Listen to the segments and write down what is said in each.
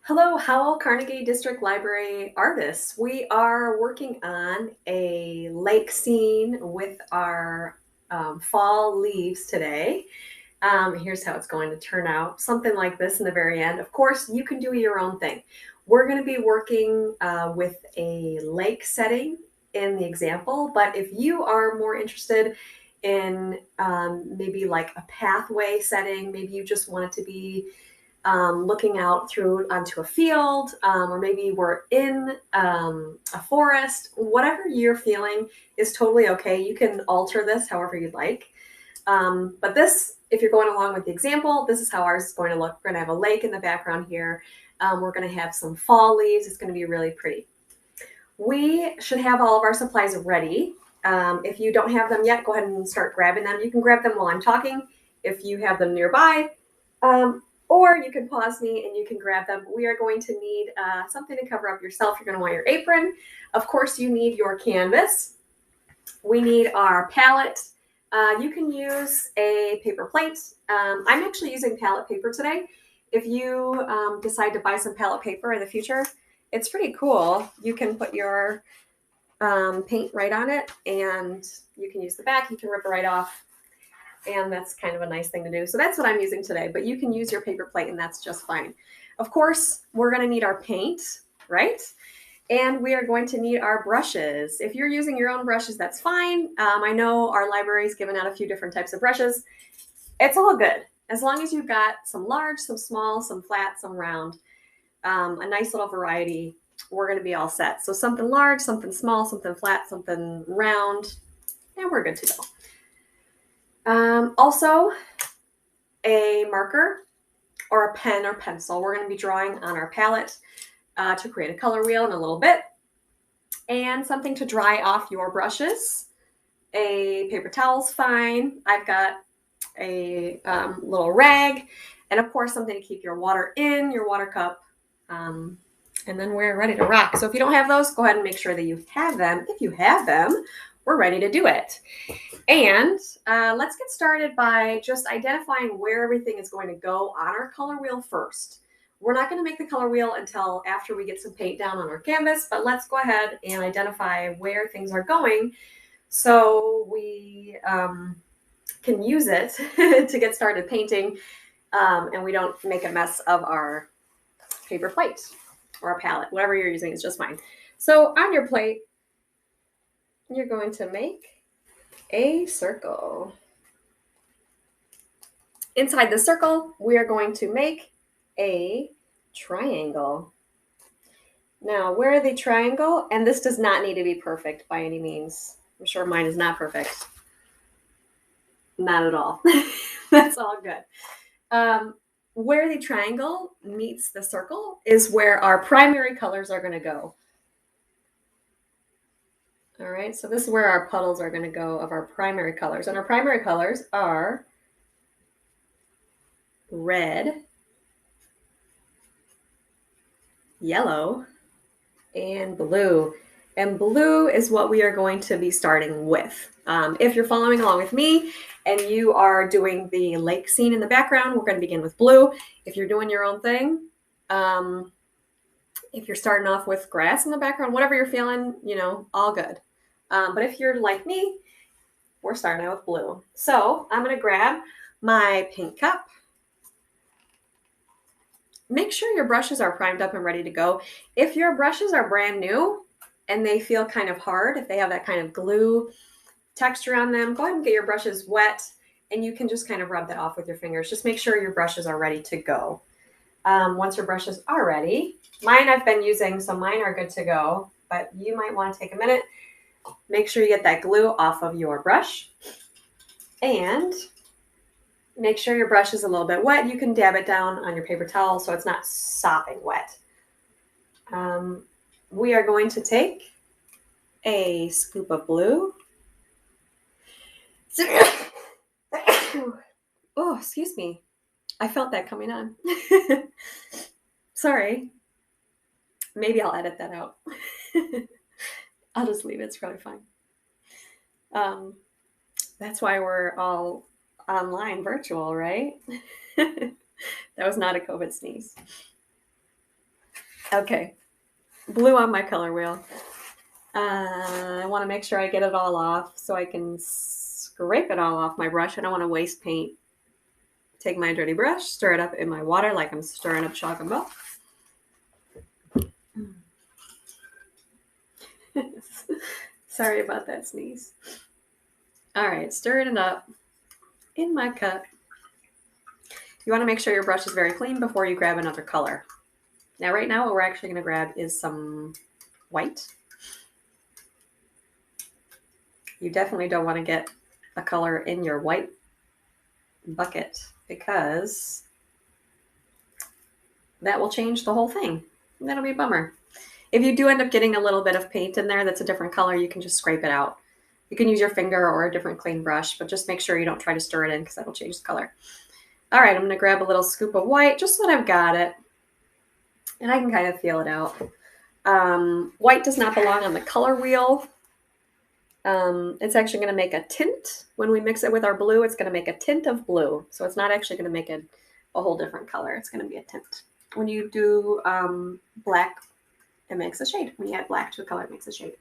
Hello, Howell, Carnegie District Library artists. We are working on a lake scene with our fall leaves today. Here's how it's going to turn out. Something like this in the very end. Of course, you can do your own thing. We're going to be working with a lake setting in the example, but if you are more interested in maybe like a pathway setting, maybe you just want it to be looking out through onto a field, or maybe we're in a forest. Whatever you're feeling is totally okay. You can alter this however you'd like. But this, if you're going along with the example, this is how ours is going to look. We're going to have a lake in the background here. We're going to have some fall leaves. It's going to be really pretty. We should have all of our supplies ready. If you don't have them yet, go ahead and start grabbing them. You can grab them while I'm talking if you have them nearby. Or you can pause me and you can grab them. We are going to need something to cover up yourself. You're going to want your apron. Of course, you need your canvas. We need our palette. You can use a paper plate. I'm actually using palette paper today. If you decide to buy some palette paper in the future, it's pretty cool. You can put your paint right on it, and you can use the back. You can rip it right off. And that's kind of a nice thing to do. So that's what I'm using today, but you can use your paper plate and that's just fine. Of course, we're going to need our paint, right? And we are going to need our brushes. If you're using your own brushes, that's fine. I know our library's given out a few different types of brushes. It's all good. As long as you've got some large, some small, some flat, some round, a nice little variety, we're going to be all set. So something large, something small, something flat, something round, and we're good to go. Also, a marker or a pen or pencil. We're going to be drawing on our palette to create a color wheel in a little bit. And something to dry off your brushes. A paper towel's fine. I've got a little rag. And of course, something to keep your water in, your water cup. And then we're ready to rock. So if you don't have those, go ahead and make sure that you have them. If you have them, we're ready to do it. And let's get started by just identifying where everything is going to go on our color wheel first. We're not going to make the color wheel until after we get some paint down on our canvas, but let's go ahead and identify where things are going so we can use it to get started painting, and we don't make a mess of our paper plate or a palette. Whatever you're using is just fine. So on your plate, you're going to make a circle. Inside the circle, we are going to make a triangle. Now, where the triangle, and this does not need to be perfect by any means. I'm sure mine is not perfect. Not at all. That's all good. Where the triangle meets the circle is where our primary colors are going to go. All right, so this is where our puddles are going to go of our primary colors. And our primary colors are red, yellow, and blue. And blue is what we are going to be starting with. If you're following along with me and you are doing the lake scene in the background, we're going to begin with blue. If you're doing your own thing, if you're starting off with grass in the background, whatever you're feeling, all good. But if you're like me, we're starting out with blue. So I'm going to grab my paint cup. Make sure your brushes are primed up and ready to go. If your brushes are brand new and they feel kind of hard, if they have that kind of glue texture on them, go ahead and get your brushes wet and you can just kind of rub that off with your fingers. Just make sure your brushes are ready to go. Once your brushes are ready, mine I've been using, so mine are good to go, but you might want to take a minute. Make sure you get that glue off of your brush and make sure your brush is a little bit wet. You can dab it down on your paper towel so it's not sopping wet. We are going to take a scoop of blue. Oh, excuse me. I felt that coming on. Sorry. Maybe I'll edit that out. I'll just leave it. It's probably fine. That's why we're all online virtual, right? That was not a COVID sneeze. Okay, blue on my color wheel. I want to make sure I get it all off so I can scrape it all off my brush. I don't want to waste paint. Take my dirty brush, stir it up in my water like I'm stirring up chalk and milk. Sorry about that sneeze. All right, stirring it up in my cup. You want to make sure your brush is very clean before you grab another color. Now, right now, what we're actually going to grab is some white. You definitely don't want to get a color in your white bucket because that will change the whole thing. That'll be a bummer. If you do end up getting a little bit of paint in there that's a different color, you can just scrape it out. You can use your finger or a different clean brush, but just make sure you don't try to stir it in because that'll change the color. All right, I'm going to grab a little scoop of white just so that I've got it. And I can kind of feel it out. White does not belong on the color wheel. It's actually going to make a tint. When we mix it with our blue, it's going to make a tint of blue. So it's not actually going to make a whole different color. It's going to be a tint. When you do black, it makes a shade. When you add black to a color, it makes a shade.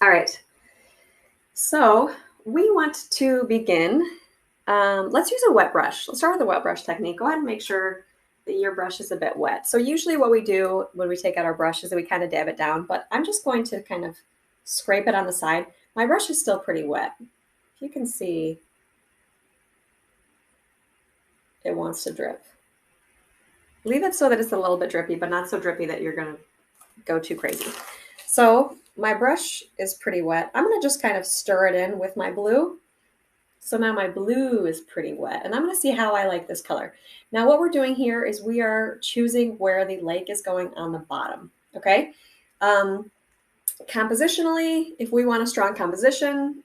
All right. So we want to begin. Let's use a wet brush. Let's start with the wet brush technique. Go ahead and make sure that your brush is a bit wet. So usually what we do when we take out our brush is that we kind of dab it down, but I'm just going to kind of scrape it on the side. My brush is still pretty wet. If you can see, it wants to drip. Leave it so that it's a little bit drippy, but not so drippy that you're going to go too crazy. So my brush is pretty wet. I'm going to just kind of stir it in with my blue. So now my blue is pretty wet, and I'm going to see how I like this color. Now what we're doing here is we are choosing where the lake is going on the bottom, okay? Compositionally, if we want a strong composition,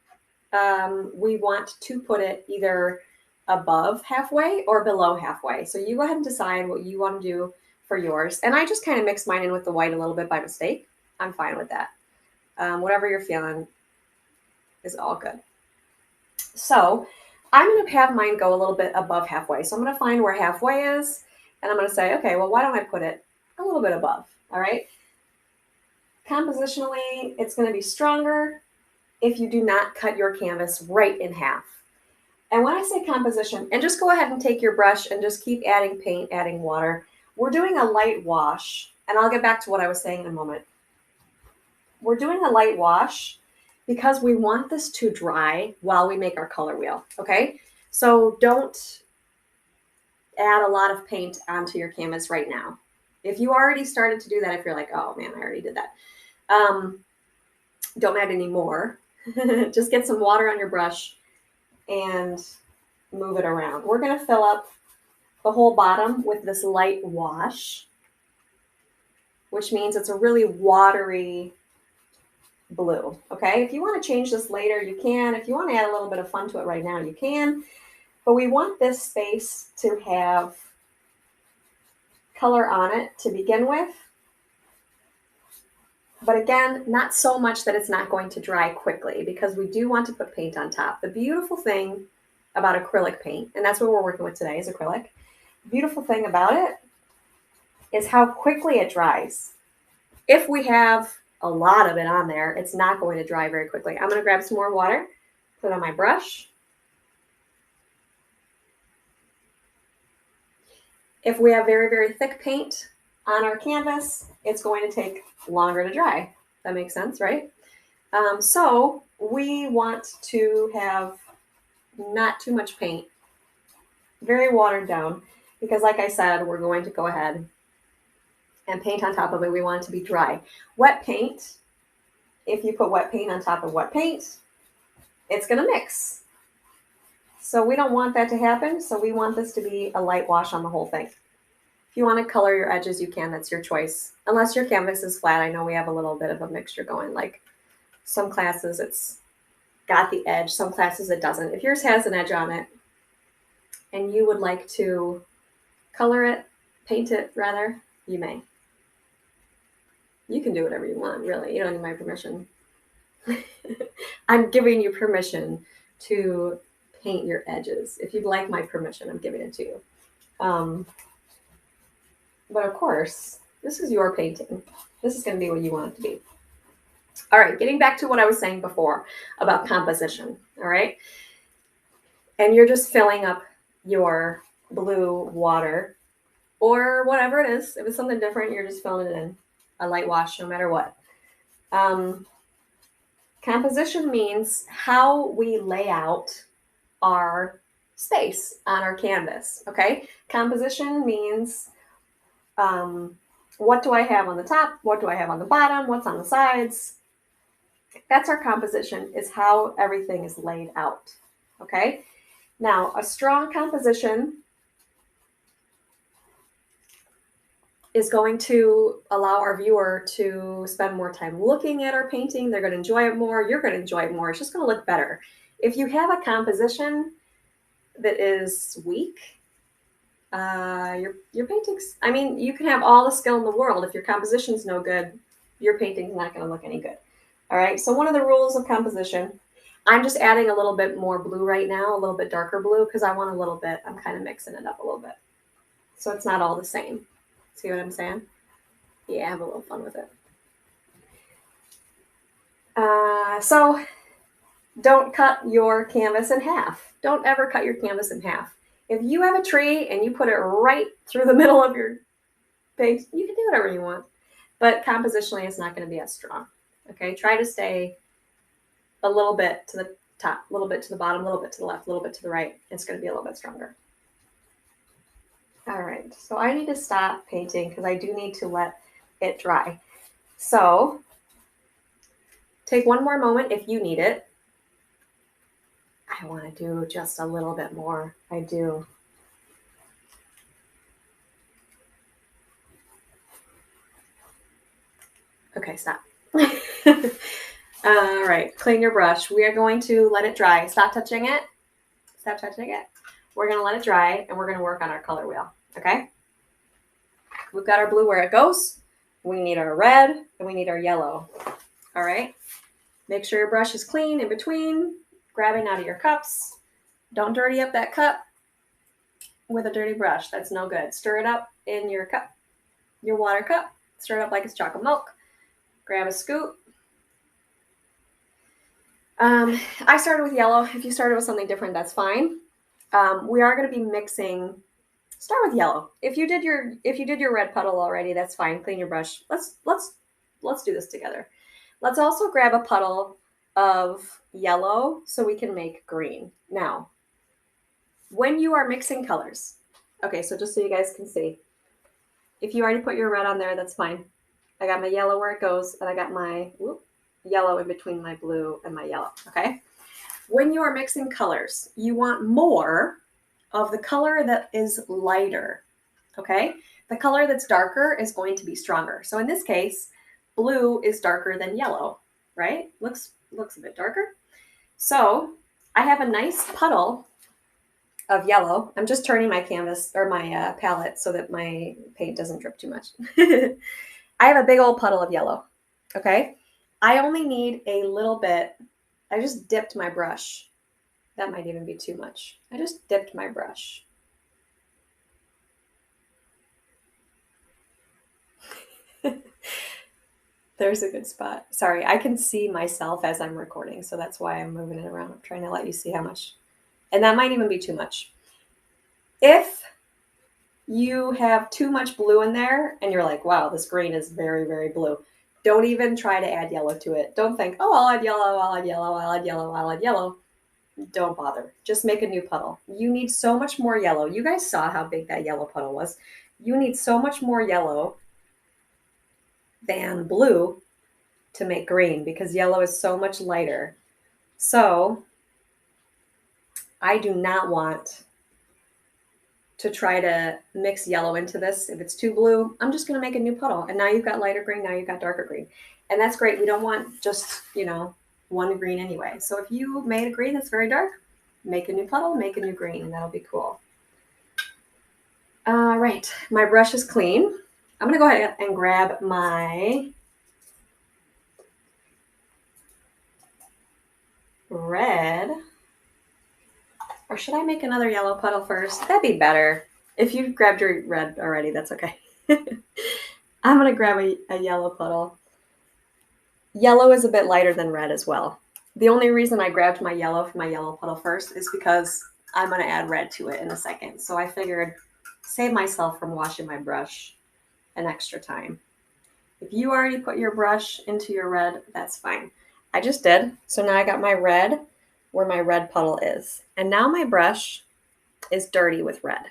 we want to put it either above halfway or below halfway. So you go ahead and decide what you want to do for yours. And I just kind of mixed mine in with the white a little bit by mistake. I'm fine with that. Whatever you're feeling is all good. So I'm going to have mine go a little bit above halfway. So I'm going to find where halfway is, and I'm going to say, okay, well, why don't I put it a little bit above? All right. Compositionally, it's going to be stronger if you do not cut your canvas right in half. And when I say composition, and just go ahead and take your brush and just keep adding paint, adding water. We're doing a light wash, and I'll get back to what I was saying in a moment. We're doing a light wash because we want this to dry while we make our color wheel, okay? So don't add a lot of paint onto your canvas right now. If you already started to do that, if you're like, oh man, I already did that, don't add any more. Just get some water on your brush and move it around. We're going to fill up the whole bottom with this light wash, which means it's a really watery blue. Okay, if you want to change this later, you can. If you want to add a little bit of fun to it right now, you can. But we want this space to have color on it to begin with. But again, not so much that it's not going to dry quickly because we do want to put paint on top. The beautiful thing about acrylic paint, and that's what we're working with today is acrylic. The beautiful thing about it is how quickly it dries. If we have a lot of it on there, it's not going to dry very quickly. I'm going to grab some more water, put it on my brush. If we have very, very thick paint on our canvas, it's going to take longer to dry. That makes sense, right? So we want to have not too much paint, very watered down, because like I said, we're going to go ahead and paint on top of it. We want it to be dry. Wet paint, if you put wet paint on top of wet paint, it's going to mix. So we don't want that to happen. So we want this to be a light wash on the whole thing. If you want to color your edges, you can. That's your choice. Unless your canvas is flat. I know we have a little bit of a mixture going. Like some classes, it's got the edge. Some classes, it doesn't. If yours has an edge on it and you would like to color it, paint it rather, you may. You can do whatever you want, really. You don't need my permission. I'm giving you permission to paint your edges. If you'd like my permission, I'm giving it to you. But of course, This is your painting. This is going to be what you want it to be. All right, getting back to what I was saying before about composition, all right? And you're just filling up your blue water or whatever it is. If it's something different, you're just filling it in. A light wash, no matter what. Composition means how we lay out our space on our canvas, okay? Composition means what do I have on the top? What do I have on the bottom? What's on the sides? That's our composition, is how everything is laid out, okay? Now, a strong composition is going to allow our viewer to spend more time looking at our painting. They're going to enjoy it more. You're going to enjoy it more. It's just going to look better. If you have a composition that is weak, your paintings, I mean, you can have all the skill in the world. If your composition's no good, your painting's not going to look any good. All right, so one of the rules of composition, I'm just adding a little bit more blue right now, a little bit darker blue, because I want a little bit, I'm kind of mixing it up a little bit. So it's not all the same. See what I'm saying? Yeah, have a little fun with it. So don't cut your canvas in half. Don't ever cut your canvas in half. If you have a tree and you put it right through the middle of your paint, you can do whatever you want. But compositionally, it's not going to be as strong. Okay, try to stay a little bit to the top, a little bit to the bottom, a little bit to the left, a little bit to the right. It's going to be a little bit stronger. All right, so I need to stop painting because I do need to let it dry. So take one more moment if you need it. I want to do just a little bit more. I do. Okay, stop. All right, clean your brush. We are going to let it dry. Stop touching it. Stop touching it. We're going to let it dry, and we're going to work on our color wheel, okay? We've got our blue where it goes. We need our red, and we need our yellow, all right? Make sure your brush is clean in between, grabbing out of your cups. Don't dirty up that cup with a dirty brush. That's no good. Stir it up in your cup, your water cup. Stir it up like it's chocolate milk. Grab a scoop. I started with yellow. If you started with something different, that's fine. We are going to be mixing. Start with yellow. If you did your red puddle already, that's fine. Clean your brush. Let's do this together. Let's also grab a puddle of yellow so we can make green. Now, when you are mixing colors, okay, so just so you guys can see, if you already put your red on there, that's fine. I got my yellow where it goes, and I got my yellow in between my blue and my yellow, okay? When you are mixing colors, you want more of the color that is lighter, okay? The color that's darker is going to be stronger. So in this case, blue is darker than yellow, right? Looks a bit darker. So I have a nice puddle of yellow. I'm just turning my canvas or my palette so that my paint doesn't drip too much. I have a big old puddle of yellow, okay? I only need a little bit. I just dipped my brush. That might even be too much. I just dipped my brush. There's a good spot. Sorry, I can see myself as I'm recording, so that's why I'm moving it around. I'm trying to let you see how much. And that might even be too much. If you have too much blue in there and you're like, wow, this green is very, very blue, don't even try to add yellow to it. Don't think, oh, I'll add yellow, I'll add yellow, I'll add yellow, I'll add yellow. Don't bother. Just make a new puddle. You need so much more yellow. You guys saw how big that yellow puddle was. You need so much more yellow than blue to make green because yellow is so much lighter. So I do not want to try to mix yellow into this. If it's too blue, I'm just going to make a new puddle. And now you've got lighter green, now you've got darker green. And that's great. We don't want just, one green anyway. So if you made a green that's very dark, make a new puddle, make a new green, and that'll be cool. All right, my brush is clean. I'm going to go ahead and grab my red. Or should I make another yellow puddle first? That'd be better. If you grabbed your red already, that's okay. I'm going to grab a yellow puddle. Yellow is a bit lighter than red as well. The only reason I grabbed my yellow from my yellow puddle first is because I'm going to add red to it in a second. So I figured save myself from washing my brush an extra time. If you already put your brush into your red, that's fine. I just did. So now I got my red where my red puddle is. And now my brush is dirty with red.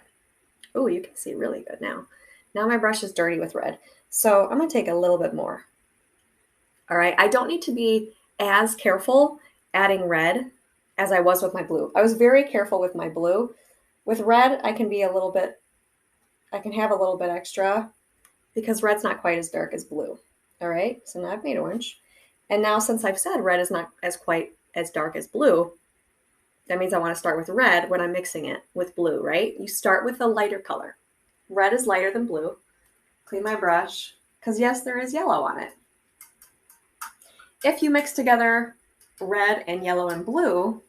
Oh, you can see really good now. Now my brush is dirty with red. So I'm going to take a little bit more. All right, I don't need to be as careful adding red as I was with my blue. I was very careful with my blue. With red, I can have a little bit extra because red's not quite as dark as blue. All right, so now I've made orange. And now since I've said red is not as quite as dark as blue, that means I want to start with red when I'm mixing it with blue, right? You start with a lighter color. Red is lighter than blue. Clean my brush, because yes, there is yellow on it. If you mix together red and yellow and blue,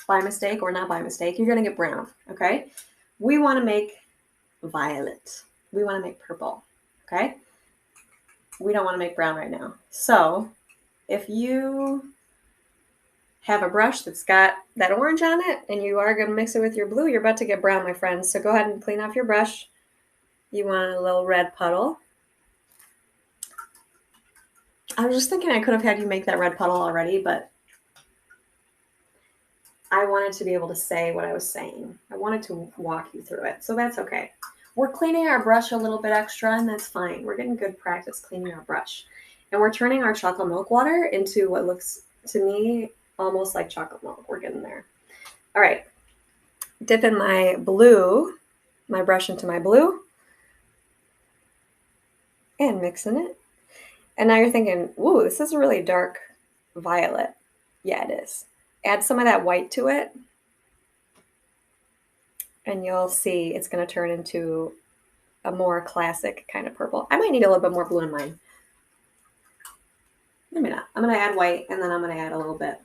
by mistake or not by mistake, you're going to get brown, okay? We want to make violet. We want to make purple, okay? We don't want to make brown right now. So if you have a brush that's got that orange on it and you are going to mix it with your blue, you're about to get brown, my friends. So go ahead and clean off your brush. You want a little red puddle. I was just thinking I could have had you make that red puddle already, but I wanted to be able to say what I was saying. I wanted to walk you through it, so that's okay. We're cleaning our brush a little bit extra, and that's fine. We're getting good practice cleaning our brush. And we're turning our chocolate milk water into what looks, to me, almost like chocolate milk. We're getting there. All right. Dipping my brush into my blue, and mixing it. And now you're thinking, ooh, this is a really dark violet. Yeah, it is. Add some of that white to it, and you'll see it's going to turn into a more classic kind of purple. I might need a little bit more blue in mine. Maybe not. I'm going to add white, and then I'm going to add a little bit.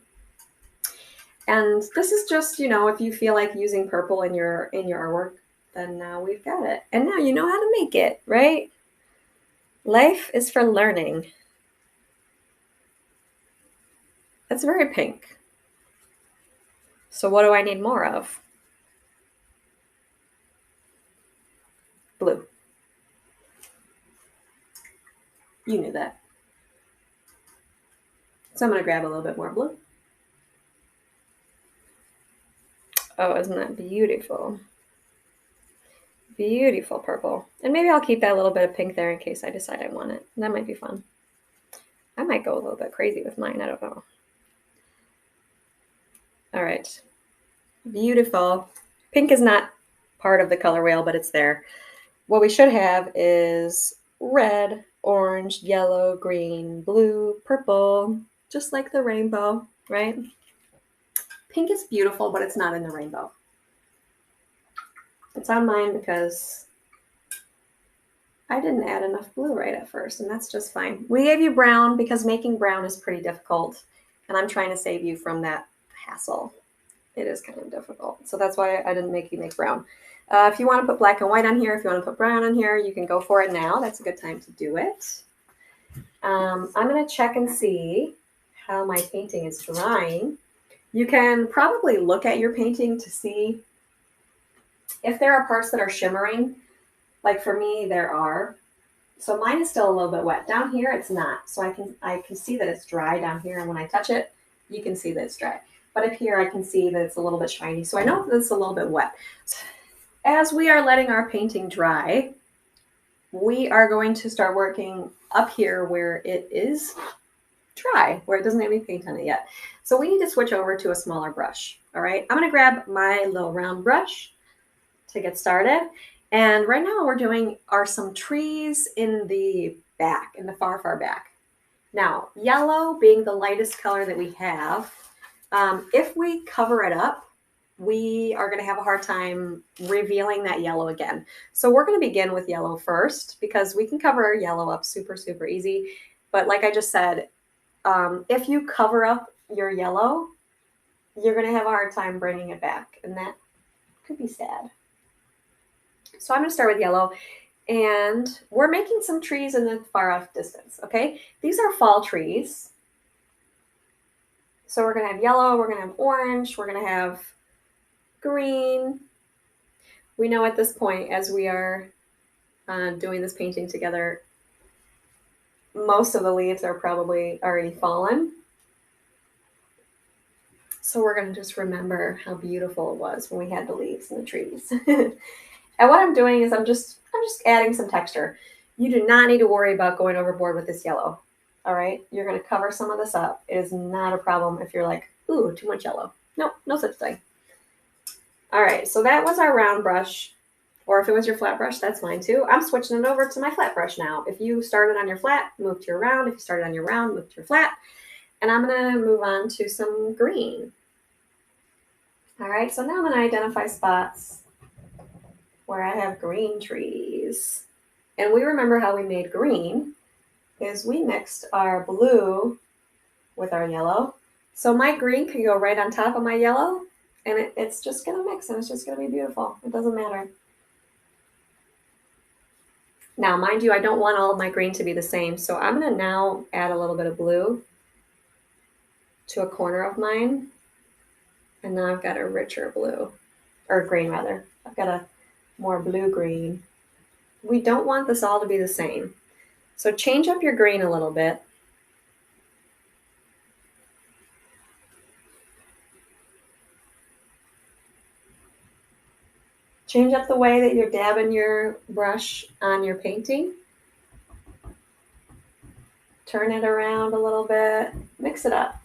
And this is just, if you feel like using purple in your artwork, then now we've got it. And now you know how to make it, right? Life is for learning. That's very pink. So what do I need more of? Blue. You knew that. So I'm going to grab a little bit more blue. Oh, isn't that beautiful? Beautiful purple. And maybe I'll keep that little bit of pink there in case I decide I want it. That might be fun. I might go a little bit crazy with mine. I don't know. All right. Beautiful. Pink is not part of the color wheel, but it's there. What we should have is red, orange, yellow, green, blue, purple, just like the rainbow, right? Pink is beautiful, but it's not in the rainbow. It's on mine because I didn't add enough blue right at first, and that's just fine. We gave you brown because making brown is pretty difficult, and I'm trying to save you from that hassle. It is kind of difficult, so that's why I didn't make you make brown. If you want to put black and white on here, if you want to put brown on here, you can go for it now. That's a good time to do it. I'm going to check and see how my painting is drying. You can probably look at your painting to see if there are parts that are shimmering. Like for me, there are. So mine is still a little bit wet. Down here, it's not. So I can see that it's dry down here, and when I touch it, you can see that it's dry. But up here, I can see that it's a little bit shiny. So I know that it's a little bit wet. As we are letting our painting dry, we are going to start working up here where it is dry, where it doesn't have any paint on it yet. So we need to switch over to a smaller brush. All right, I'm going to grab my little round brush to get started. And right now we're doing some trees in the back, in the far, far back. Now, yellow being the lightest color that we have, if we cover it up, we are going to have a hard time revealing that yellow again. So we're going to begin with yellow first because we can cover yellow up super, super easy. But like I just said, if you cover up your yellow, you're going to have a hard time bringing it back. And that could be sad. So I'm going to start with yellow. And we're making some trees in the far off distance, okay? These are fall trees. So we're gonna have yellow, we're gonna have orange, we're gonna have green. We know at this point, as we are doing this painting together, most of the leaves are probably already fallen. So we're gonna just remember how beautiful it was when we had the leaves and the trees. And what I'm doing is I'm just adding some texture. You do not need to worry about going overboard with this yellow. All right, you're gonna cover some of this up. It is not a problem if you're like, ooh, too much yellow. Nope, no such thing. All right, so that was our round brush. Or if it was your flat brush, that's fine too. I'm switching it over to my flat brush now. If you started on your flat, move to your round. If you started on your round, move to your flat. And I'm gonna move on to some green. All right, so now I'm gonna identify spots where I have green trees. And we remember how we made green is we mixed our blue with our yellow. So my green can go right on top of my yellow, and it's just gonna mix and it's just gonna be beautiful. It doesn't matter. Now, mind you, I don't want all of my green to be the same, so I'm gonna now add a little bit of blue to a corner of mine. And now I've got a richer blue, or green rather. I've got a more blue-green. We don't want this all to be the same. So change up your green a little bit. Change up the way that you're dabbing your brush on your painting. Turn it around a little bit. Mix it up.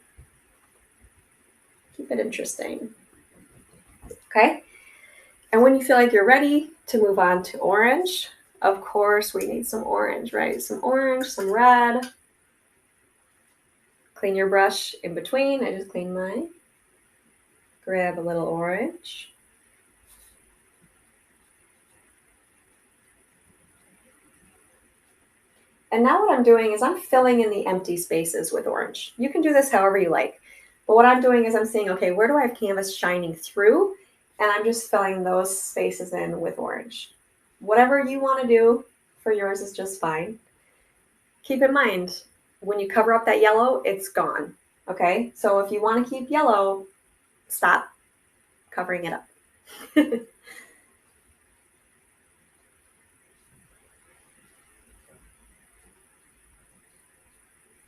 Keep it interesting. Okay? And when you feel like you're ready to move on to orange, of course, we need some orange, right? Some orange, some red. Clean your brush in between. I just cleaned mine. Grab a little orange. And now what I'm doing is I'm filling in the empty spaces with orange. You can do this however you like. But what I'm doing is I'm saying, okay, where do I have canvas shining through? And I'm just filling those spaces in with orange. Whatever you want to do for yours is just fine. Keep in mind, when you cover up that yellow, it's gone. Okay? So if you want to keep yellow, stop covering it up.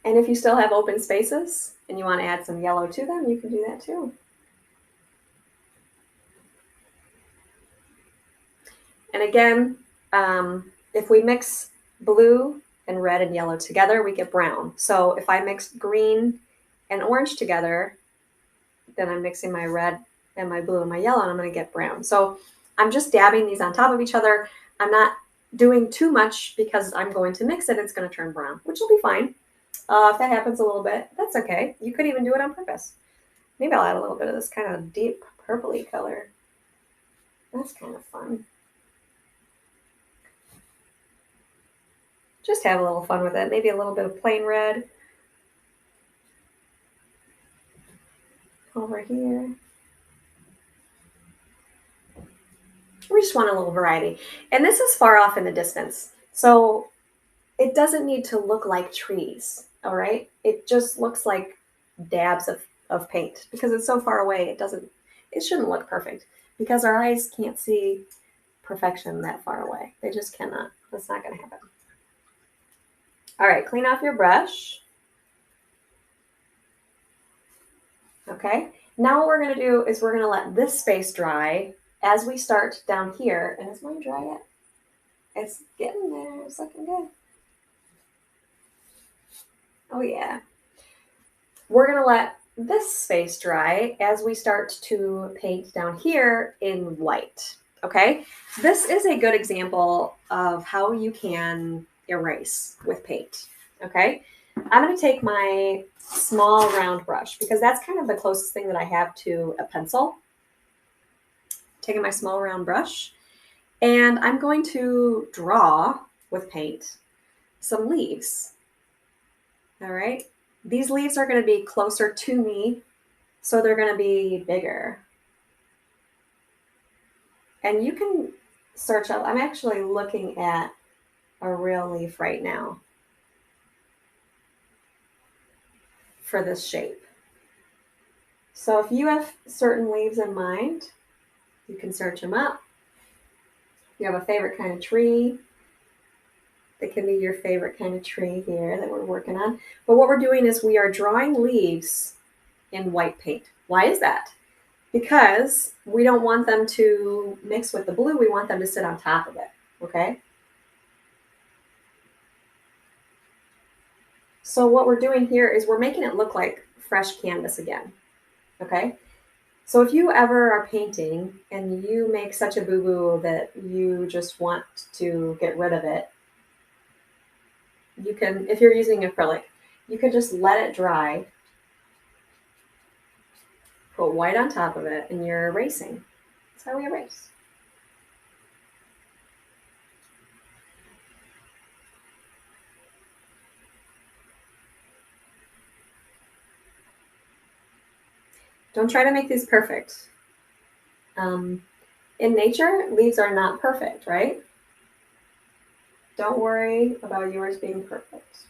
And if you still have open spaces and you want to add some yellow to them, you can do that too. And again, if we mix blue and red and yellow together, we get brown. So if I mix green and orange together, then I'm mixing my red and my blue and my yellow, and I'm going to get brown. So I'm just dabbing these on top of each other. I'm not doing too much because I'm going to mix it. It's going to turn brown, which will be fine. If that happens a little bit, that's okay. You could even do it on purpose. Maybe I'll add a little bit of this kind of deep purpley color. That's kind of fun. Just have a little fun with it. Maybe a little bit of plain red over here. We just want a little variety. And this is far off in the distance. So it doesn't need to look like trees, all right? It just looks like dabs of paint because it's so far away. It shouldn't look perfect because our eyes can't see perfection that far away. They just cannot. That's not going to happen. All right, clean off your brush. Okay, now what we're going to do is we're going to let this space dry as we start down here. And is mine dry yet? It's getting there. It's looking good. Oh, yeah. We're going to let this space dry as we start to paint down here in white. Okay, this is a good example of how you can erase with paint. Okay, I'm going to take my small round brush because that's kind of the closest thing that I have to a pencil. Taking my small round brush, and I'm going to draw with paint some leaves. All right, these leaves are going to be closer to me, so they're going to be bigger. And you can search up. I'm actually looking at a real leaf right now for this shape. So if you have certain leaves in mind, you can search them up. If you have a favorite kind of tree, that can be your favorite kind of tree here that we're working on. But what we're doing is we are drawing leaves in white paint. Why is that? Because we don't want them to mix with the blue. We want them to sit on top of it, okay? So what we're doing here is we're making it look like fresh canvas again, okay? So if you ever are painting and you make such a boo-boo that you just want to get rid of it, you can, if you're using acrylic, you can just let it dry, put white on top of it, and you're erasing. That's how we erase. Don't try to make these perfect. In nature, leaves are not perfect, right? Don't worry about yours being perfect.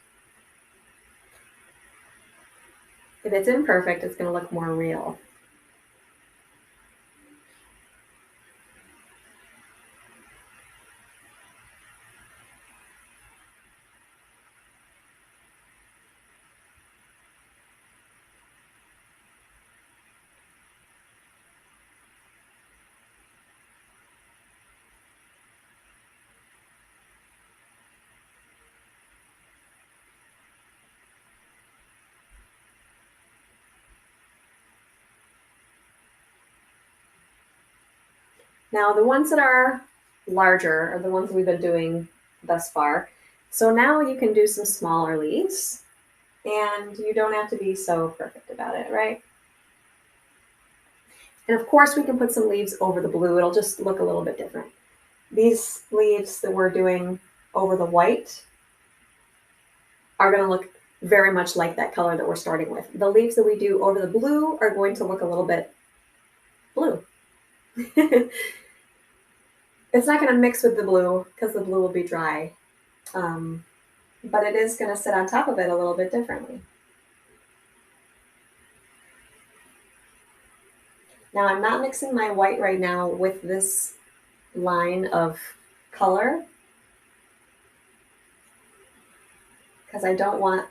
If it's imperfect, it's going to look more real. Now, the ones that are larger are the ones we've been doing thus far. So now you can do some smaller leaves, and you don't have to be so perfect about it, right? And of course, we can put some leaves over the blue. It'll just look a little bit different. These leaves that we're doing over the white are going to look very much like that color that we're starting with. The leaves that we do over the blue are going to look a little bit blue. It's not going to mix with the blue because the blue will be dry. But it is going to sit on top of it a little bit differently. Now I'm not mixing my white right now with this line of color because I don't want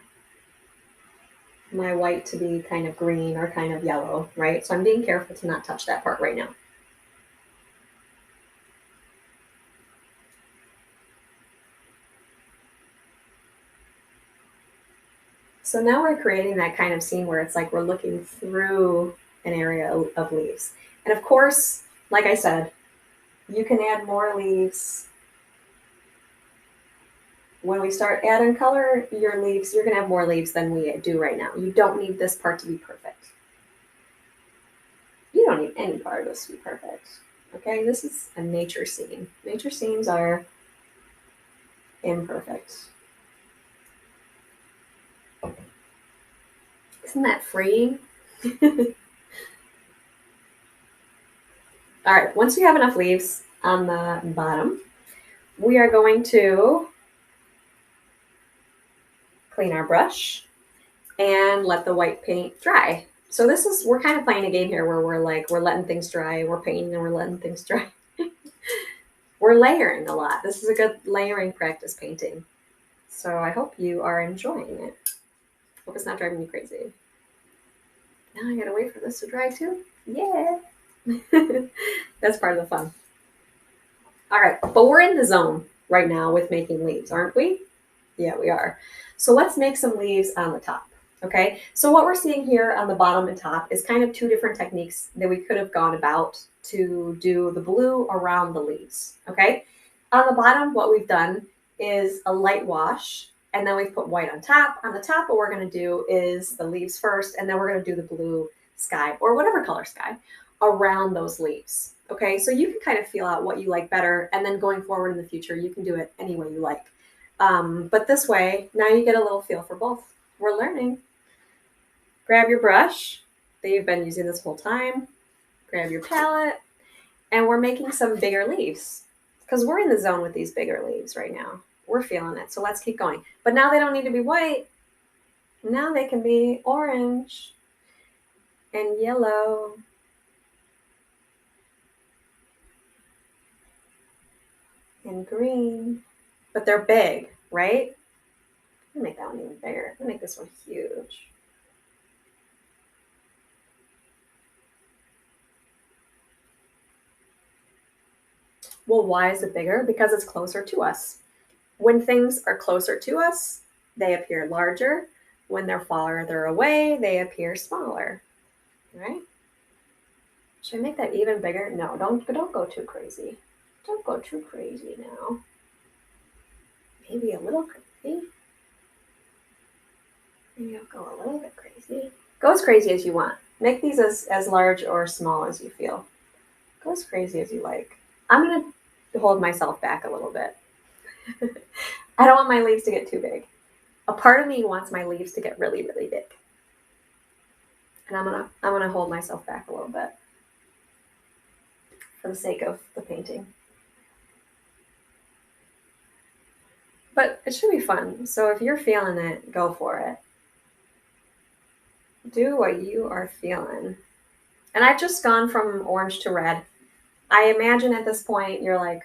my white to be kind of green or kind of yellow, right? So I'm being careful to not touch that part right now. So now we're creating that kind of scene where it's like we're looking through an area of leaves. And of course, like I said, you can add more leaves. When we start adding color, your leaves, you're going to have more leaves than we do right now. You don't need this part to be perfect. You don't need any part of this to be perfect. Okay, this is a nature scene. Nature scenes are imperfect. Isn't that freeing? All right, once you have enough leaves on the bottom, we are going to clean our brush and let the white paint dry. So this is, we're kind of playing a game here where we're letting things dry, we're painting and we're letting things dry. We're layering a lot. This is a good layering practice painting. So I hope you are enjoying it. Hope it's not driving you crazy. Now I gotta wait for this to dry too. Yeah. That's part of the fun. All right, but we're in the zone right now with making leaves, aren't we? Yeah, we are. So let's make some leaves on the top. Okay, so what we're seeing here on the bottom and top is kind of two different techniques that we could have gone about to do the blue around the leaves. Okay, on the bottom, what we've done is a light wash, and then we've put white on top. On the top, what we're going to do is the leaves first, and then we're going to do the blue sky or whatever color sky around those leaves. Okay, so you can kind of feel out what you like better, and then going forward in the future, you can do it any way you like. But this way, now you get a little feel for both. We're learning. Grab your brush that you've been using this whole time. Grab your palette. And we're making some bigger leaves because we're in the zone with these bigger leaves right now. We're feeling it. So let's keep going. But now they don't need to be white. Now they can be orange and yellow. And green. But they're big, right? I'm gonna make that one even bigger. I'm gonna make this one huge. Well, why is it bigger? Because it's closer to us. When things are closer to us, they appear larger. When they're farther away, they appear smaller, right? Should I make that even bigger? No, don't go too crazy. Don't go too crazy now. Maybe a little crazy. Maybe I'll go a little bit crazy. Go as crazy as you want. Make these as large or small as you feel. Go as crazy as you like. I'm going to hold myself back a little bit. I don't want my leaves to get too big. A part of me wants my leaves to get really, really big. And I'm gonna hold myself back a little bit for the sake of the painting. But it should be fun. So if you're feeling it, go for it. Do what you are feeling. And I've just gone from orange to red. I imagine at this point you're like,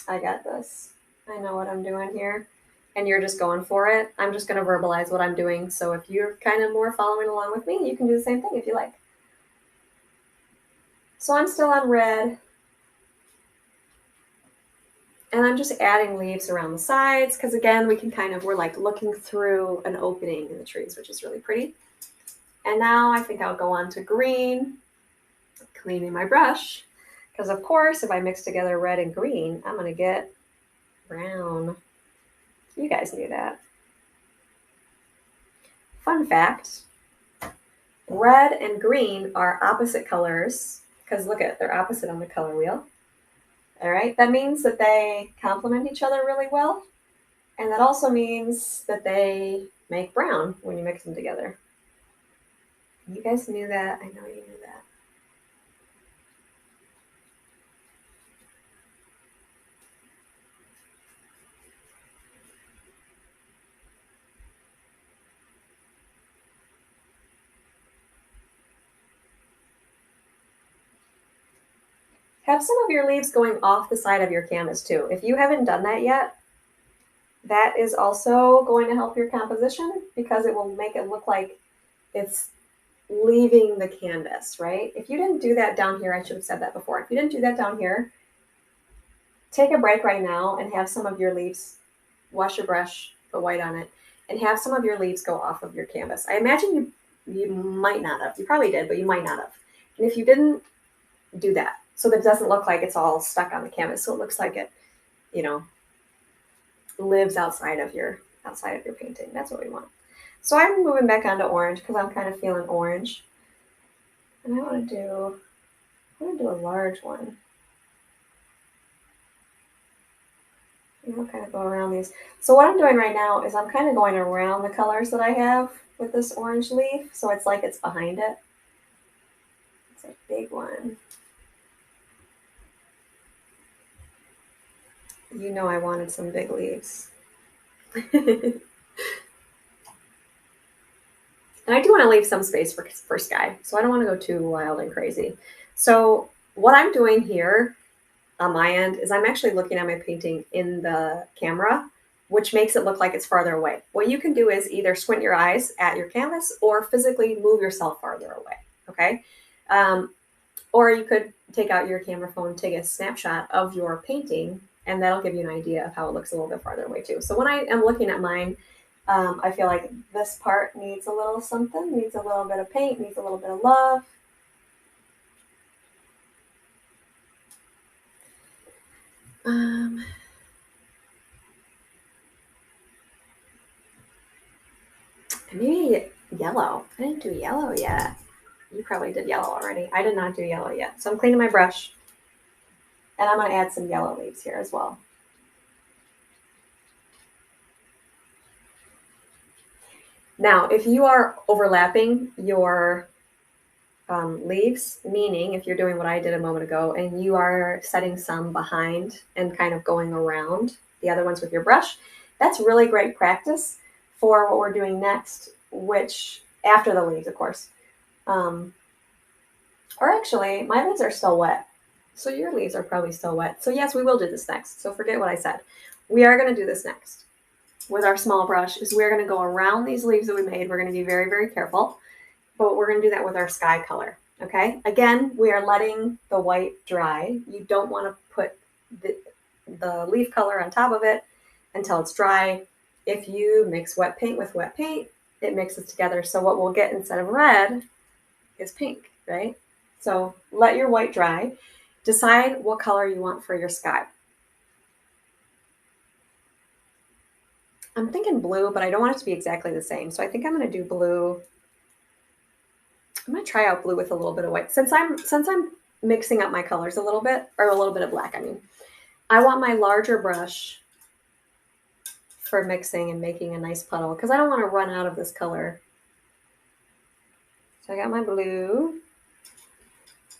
I got this. I know what I'm doing here. And you're just going for it. I'm just going to verbalize what I'm doing. So if you're kind of more following along with me, you can do the same thing if you like. So I'm still on red. And I'm just adding leaves around the sides because, again, we're like looking through an opening in the trees, which is really pretty. And now I think I'll go on to green, cleaning my brush. Because, of course, if I mix together red and green, I'm going to get brown. You guys knew that. Fun fact, red and green are opposite colors because look at, they're opposite on the color wheel. All right, that means that they complement each other really well. And that also means that they make brown when you mix them together. You guys knew that. I know you knew that. Have some of your leaves going off the side of your canvas too. If you haven't done that yet, that is also going to help your composition because it will make it look like it's leaving the canvas, right? If you didn't do that down here, I should have said that before. If you didn't do that down here, take a break right now and have some of your leaves, wash your brush, put white on it, and have some of your leaves go off of your canvas. I imagine you might not have. You probably did, but you might not have. And if you didn't, do that so that it doesn't look like it's all stuck on the canvas. So it looks like it, lives outside of your painting. That's what we want. So I'm moving back onto orange because I'm kind of feeling orange. And I want to do a large one. And I'll kind of go around these. So what I'm doing right now is I'm kind of going around the colors that I have with this orange leaf. So it's like it's behind it. It's a big one. You know I wanted some big leaves. And I do want to leave some space for sky, so I don't want to go too wild and crazy. So what I'm doing here on my end is I'm actually looking at my painting in the camera, which makes it look like it's farther away. What you can do is either squint your eyes at your canvas or physically move yourself farther away, okay? Or you could take out your camera phone, take a snapshot of your painting, and that'll give you an idea of how it looks a little bit farther away too. So when I am looking at mine, I feel like this part needs a little something, needs a little bit of paint, needs a little bit of love. Maybe yellow. I didn't do yellow yet. You probably did yellow already. I did not do yellow yet. So I'm cleaning my brush. And I'm going to add some yellow leaves here as well. Now, if you are overlapping your leaves, meaning if you're doing what I did a moment ago and you are setting some behind and kind of going around the other ones with your brush, That's really great practice for what we're doing next, which after the leaves, of course. Or actually, my leaves are still wet. So your leaves are probably still wet. So yes, we will do this next. So forget what I said. We are going to do this next with our small brush. Is we're going to go around these leaves that we made. We're going to be very, very careful. But we're going to do that with our sky color. Okay? Again, we are letting the white dry. You don't want to put the leaf color on top of it until it's dry. If you mix wet paint with wet paint, it mixes together. So what we'll get instead of red is pink, right? So let your white dry. Decide what color you want for your sky. I'm thinking blue, but I don't want it to be exactly the same. So I think I'm going to do blue. I'm going to try out blue with a little bit of white. Since I'm mixing up my colors a little bit, or a little bit of black, I mean, I want my larger brush for mixing and making a nice puddle because I don't want to run out of this color. So I got my blue,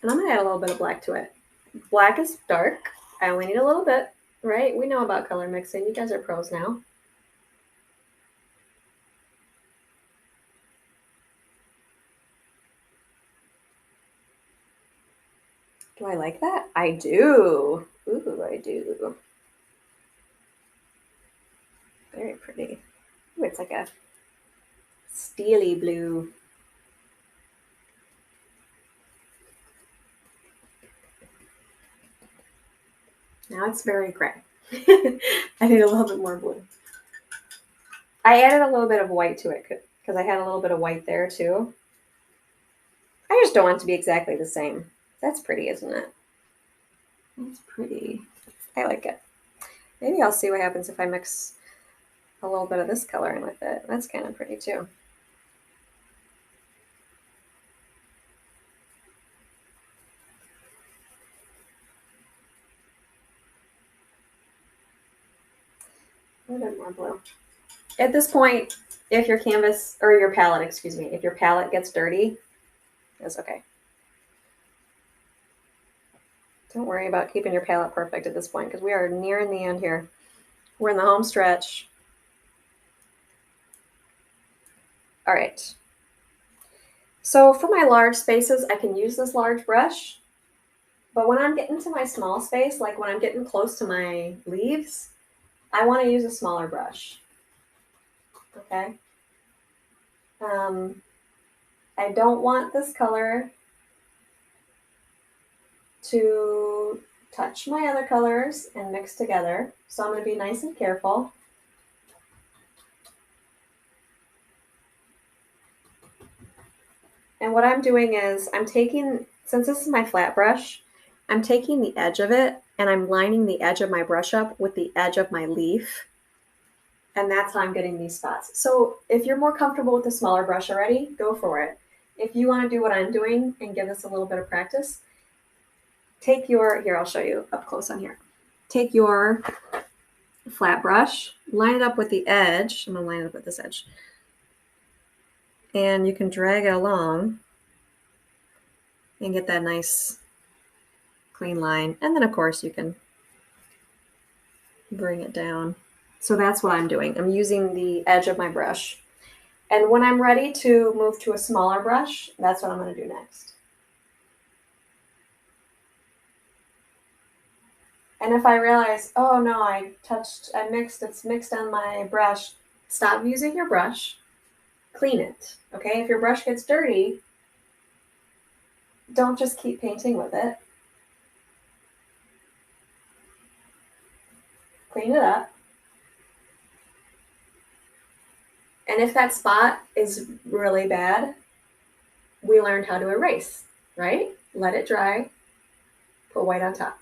and I'm going to add a little bit of black to it. Black is dark. I only need a little bit, right? We know about color mixing. You guys are pros now. Do I like that? I do. Ooh, I do. Very pretty. Ooh, it's like a steely blue. Now it's very gray. I need a little bit more blue. I added a little bit of white to it because I had a little bit of white there too. I just don't want it to be exactly the same. That's pretty, isn't it? That's pretty. I like it. Maybe I'll see what happens if I mix a little bit of this color in with it. That's kind of pretty too. A little bit more blue. At this point, if your canvas, or your palette, excuse me, if your palette gets dirty, that's okay. Don't worry about keeping your palette perfect at this point because we are nearing the end here. We're in the home stretch. All right. So for my large spaces, I can use this large brush. But when I'm getting to my small space, like when I'm getting close to my leaves, I want to use a smaller brush. Okay. I don't want this color to touch my other colors and mix together. So I'm going to be nice and careful. And what I'm doing is I'm taking, since this is my flat brush, I'm taking the edge of it and I'm lining the edge of my brush up with the edge of my leaf. And that's how I'm getting these spots. So if you're more comfortable with the smaller brush already, go for it. If you want to do what I'm doing and give this a little bit of practice, take your, here, I'll show you up close on here. Take your flat brush, line it up with the edge. I'm going to line it up with this edge. And you can drag it along and get that nice clean line. And then of course you can bring it down. So that's what I'm doing. I'm using the edge of my brush. And when I'm ready to move to a smaller brush, that's what I'm going to do next. And if I realize, oh no, it's mixed on my brush, stop using your brush, clean it. Okay, if your brush gets dirty, don't just keep painting with it. Clean it up. And if that spot is really bad, we learned how to erase, right? Let it dry, put white on top.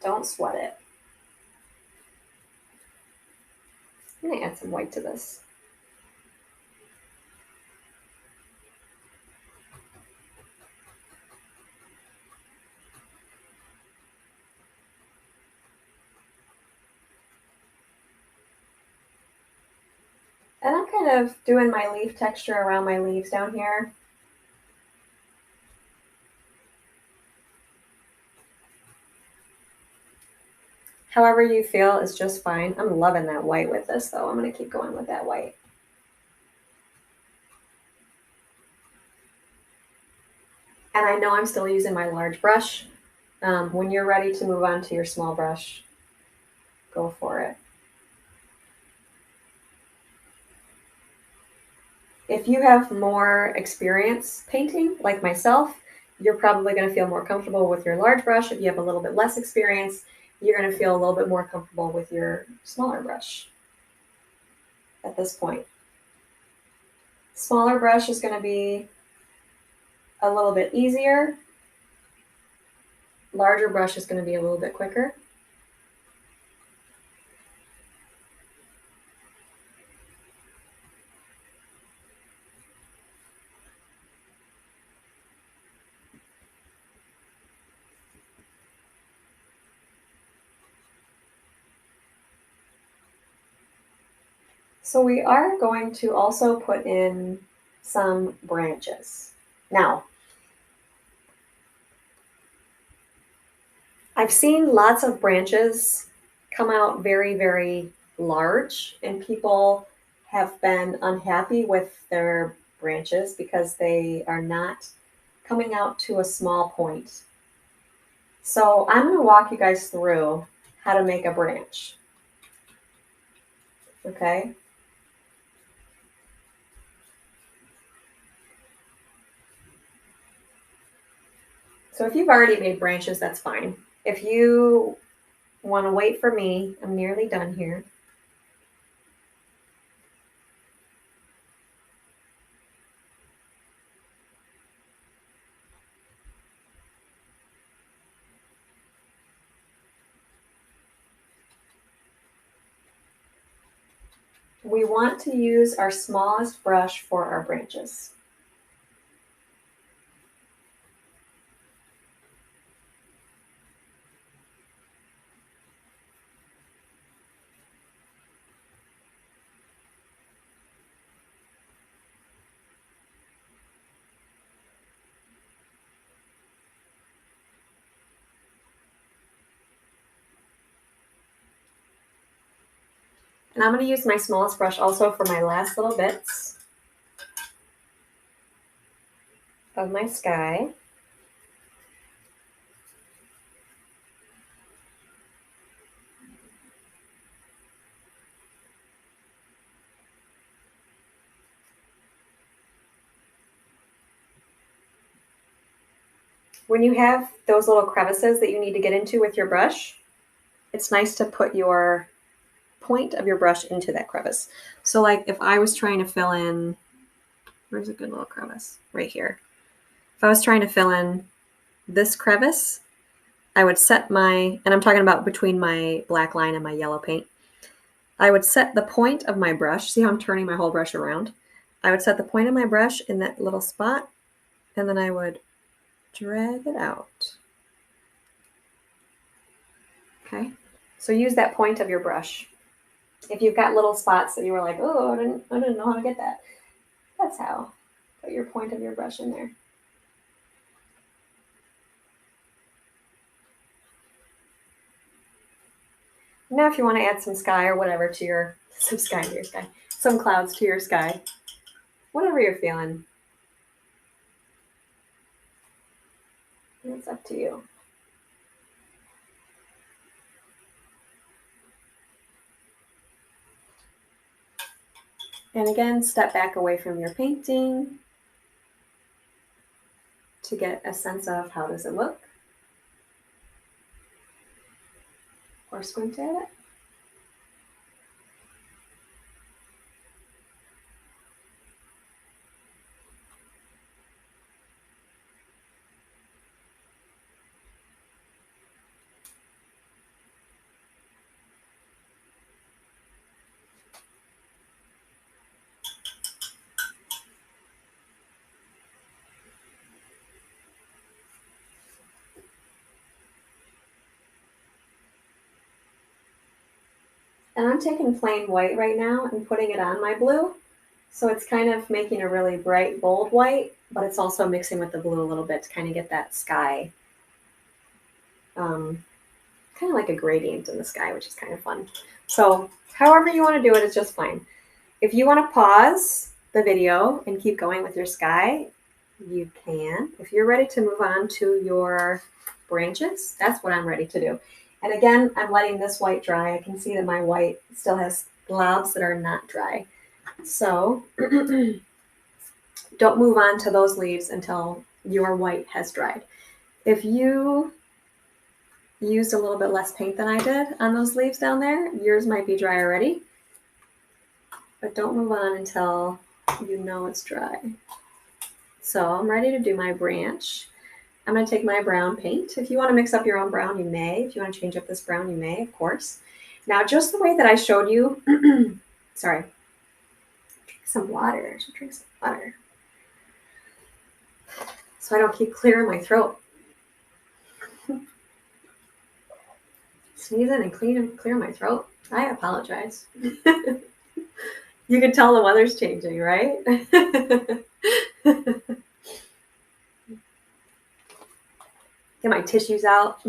Don't sweat it. I'm gonna add some white to this. And I'm kind of doing my leaf texture around my leaves down here. However you feel is just fine. I'm loving that white with this though. I'm going to keep going with that white. And I know I'm still using my large brush. When you're ready to move on to your small brush, go for it. If you have more experience painting, like myself, you're probably going to feel more comfortable with your large brush. If you have a little bit less experience, you're going to feel a little bit more comfortable with your smaller brush at this point. Smaller brush is going to be a little bit easier. Larger brush is going to be a little bit quicker. So we are going to also put in some branches. Now, I've seen lots of branches come out very, very large, and people have been unhappy with their branches because they are not coming out to a small point. So I'm going to walk you guys through how to make a branch. Okay? So if you've already made branches, that's fine. If you want to wait for me, I'm nearly done here. We want to use our smallest brush for our branches. And I'm going to use my smallest brush also for my last little bits of my sky. When you have those little crevices that you need to get into with your brush, it's nice to put your point of your brush into that crevice. So like if I was trying to fill in, where's a good little crevice? Right here. If I was trying to fill in this crevice, I would set my, and I'm talking about between my black line and my yellow paint, I would set the point of my brush. See how I'm turning my whole brush around? I would set the point of my brush in that little spot, and then I would drag it out. Okay, so use that point of your brush. If you've got little spots that you were like, oh, I didn't know how to get that, that's how. Put your point of your brush in there. Now if you want to add some sky or whatever to your, some clouds to your sky, whatever you're feeling, it's up to you. And again, step back away from your painting to get a sense of how does it look, or squint at it. And I'm taking plain white right now and putting it on my blue. So it's kind of making a really bright, bold white, but it's also mixing with the blue a little bit to kind of get that sky kind kind of like a gradient in the sky, which is kind of fun. So however you want to do it is just fine. If you want to pause the video and keep going with your sky, you can. If you're ready to move on to your branches, that's what I'm ready to do. And again, I'm letting this white dry. I can see that my white still has globs that are not dry. So don't move on to those leaves until your white has dried. If you used a little bit less paint than I did on those leaves down there, yours might be dry already. But don't move on until you know it's dry. So I'm ready to do my branch. I'm going to take my brown paint. If you want to mix up your own brown, you may. If you want to change up this brown, you may, of course. Now, just the way that I showed you, sorry, drink some water. I should drink some water so I don't keep clearing my throat. Sneezing and clear my throat. I apologize. You can tell the weather's changing, right? Get my tissues out.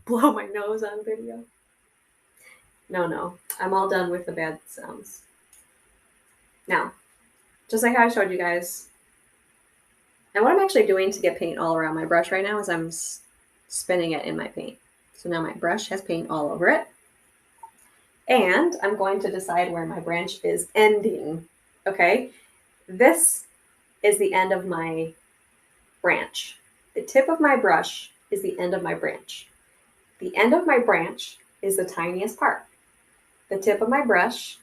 Blow my nose on video. No. I'm all done with the bad sounds. Now, just like how I showed you guys, and what I'm actually doing to get paint all around my brush right now is I'm spinning it in my paint. So now my brush has paint all over it. And I'm going to decide where my branch is ending. Okay? This is the end of my branch. The tip of my brush is the end of my branch. The end of my branch is the tiniest part. The tip of my brush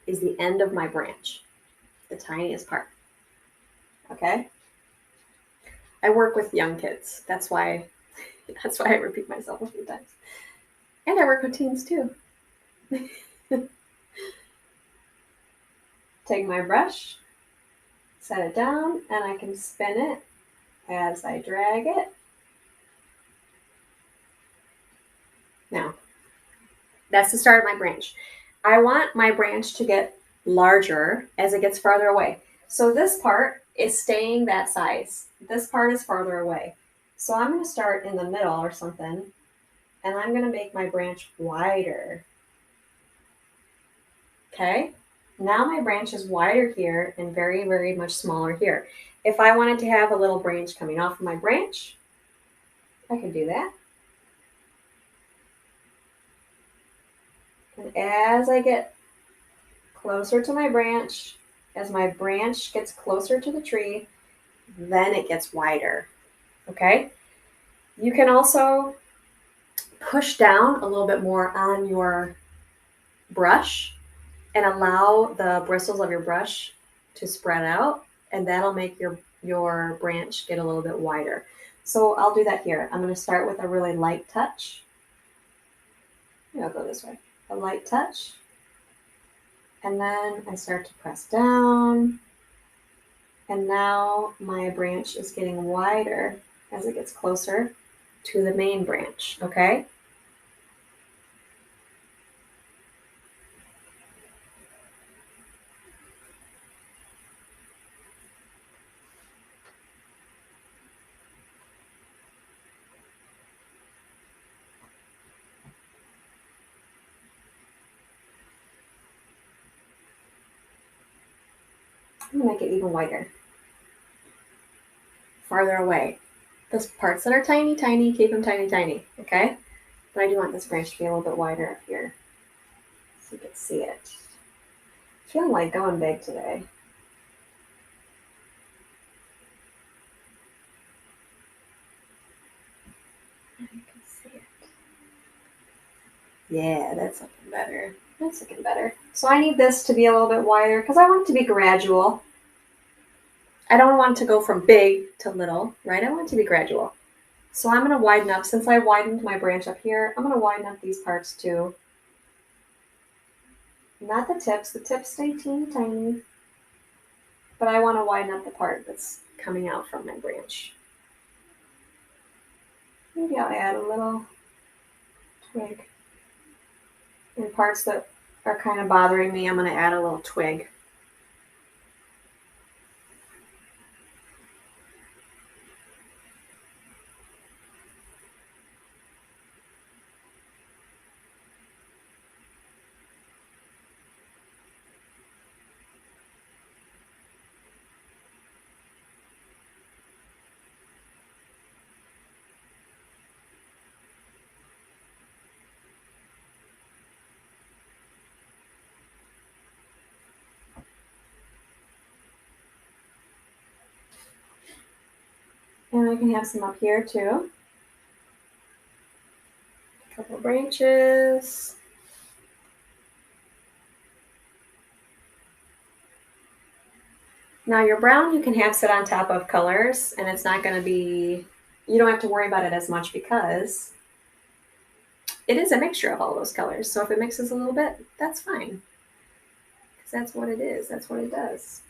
is the end of my branch. The tiniest part. Okay? I work with young kids. That's why I repeat myself a few times. And I work with teens too. Take my brush, set it down, and I can spin it as I drag it. Now, that's the start of my branch. I want my branch to get larger as it gets farther away. So this part is staying that size. This part is farther away. So I'm going to start in the middle or something, and I'm going to make my branch wider. Okay? Now my branch is wider here and very, very much smaller here. If I wanted to have a little branch coming off of my branch, I could do that. And as I get closer to my branch, as my branch gets closer to the tree, then it gets wider. Okay? You can also push down a little bit more on your brush and allow the bristles of your brush to spread out, and that'll make your branch get a little bit wider. So I'll do that here. I'm going to start with a really light touch. Maybe I'll go this way. A light touch. And then I start to press down. And now my branch is getting wider as it gets closer to the main branch, okay? I'm gonna make it even wider. Farther away. Those parts that are tiny, tiny, keep them tiny, tiny, okay? But I do want this branch to be a little bit wider up here so you can see it. Feeling like going big today. I can see it. Yeah, that's looking better. That's looking better. So I need this to be a little bit wider because I want it to be gradual. I don't want it to go from big to little, right? I want it to be gradual. So I'm going to widen up. Since I widened my branch up here, I'm going to widen up these parts too. Not the tips. The tips stay teeny tiny. But I want to widen up the part that's coming out from my branch. Maybe I'll add a little twig. In parts that are kind of bothering me, I'm going to add a little twig. And I can have some up here too. A couple of branches. Now your brown you can have sit on top of colors, and it's not going to be, you don't have to worry about it as much because it is a mixture of all those colors. So if it mixes a little bit, that's fine. Because that's what it is. That's what it does.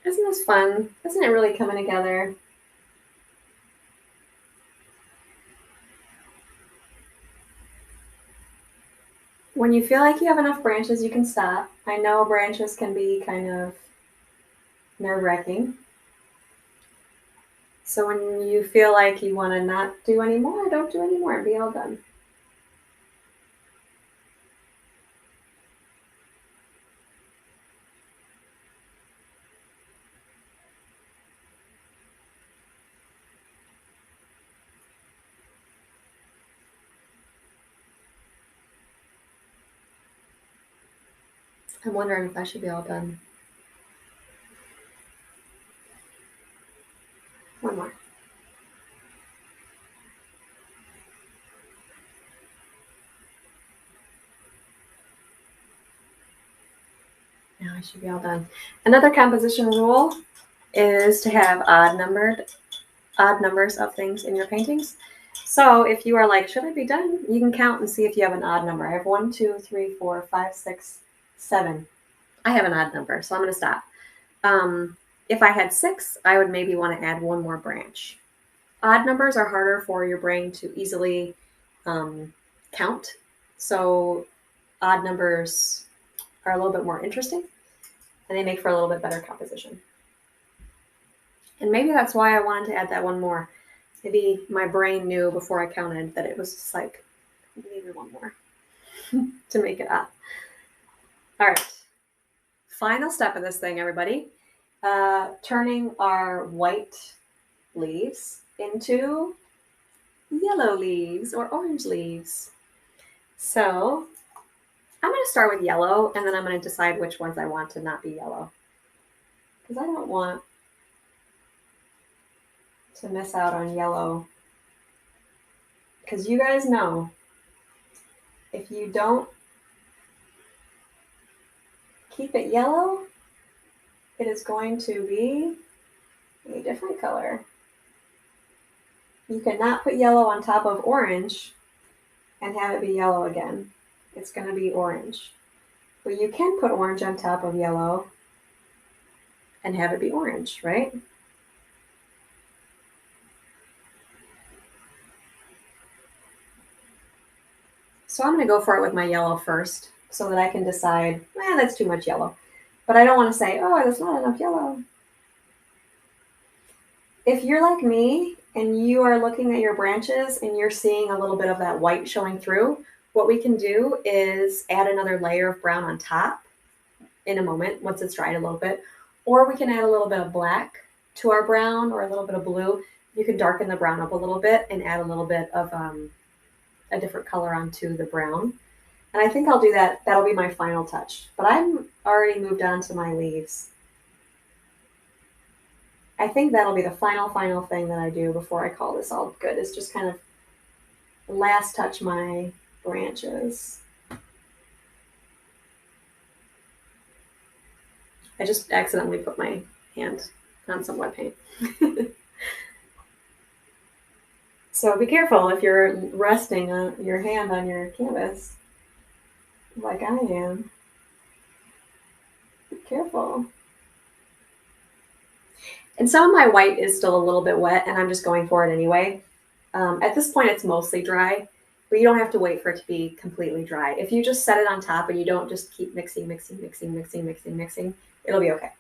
Isn't this fun? Isn't it really coming together? When you feel like you have enough branches, you can stop. I know branches can be kind of nerve-wracking. So when you feel like you want to not do anymore, don't do anymore and be all done. I'm wondering if I should be all done. One more. Now I should be all done. Another composition rule is to have odd numbers of things in your paintings. So if you are like, should I be done? You can count and see if you have an odd number. I have 1, 2, 3, 4, 5, 6, 7. I have an odd number, so I'm going to stop. If I had 6, I would maybe want to add one more branch. Odd numbers are harder for your brain to easily count. So odd numbers are a little bit more interesting, and they make for a little bit better composition. And maybe that's why I wanted to add that one more. Maybe my brain knew before I counted that it was just like, maybe one more to make it up. All right. Final step of this thing, everybody. Turning our white leaves into yellow leaves or orange leaves. So I'm going to start with yellow, and then I'm going to decide which ones I want to not be yellow. Because I don't want to miss out on yellow. Because you guys know, if you don't keep it yellow, it is going to be a different color. You cannot put yellow on top of orange and have it be yellow again. It's going to be orange. But you can put orange on top of yellow and have it be orange, right? So I'm going to go for it with my yellow first so that I can decide, that's too much yellow. But I don't want to say, oh, there's not enough yellow. If you're like me and you are looking at your branches and you're seeing a little bit of that white showing through, what we can do is add another layer of brown on top in a moment once it's dried a little bit. Or we can add a little bit of black to our brown or a little bit of blue. You can darken the brown up a little bit and add a little bit of a different color onto the brown. And I think I'll do that. That'll be my final touch. But I'm already moved on to my leaves. I think that'll be the final thing that I do before I call this all good, is just kind of last touch my branches. I just accidentally put my hand on some wet paint. So be careful if you're resting on your hand on your canvas, like I am. Be careful. And some of my white is still a little bit wet, and I'm just going for it anyway. At this point, it's mostly dry, but you don't have to wait for it to be completely dry. If you just set it on top and you don't just keep mixing, it'll be okay.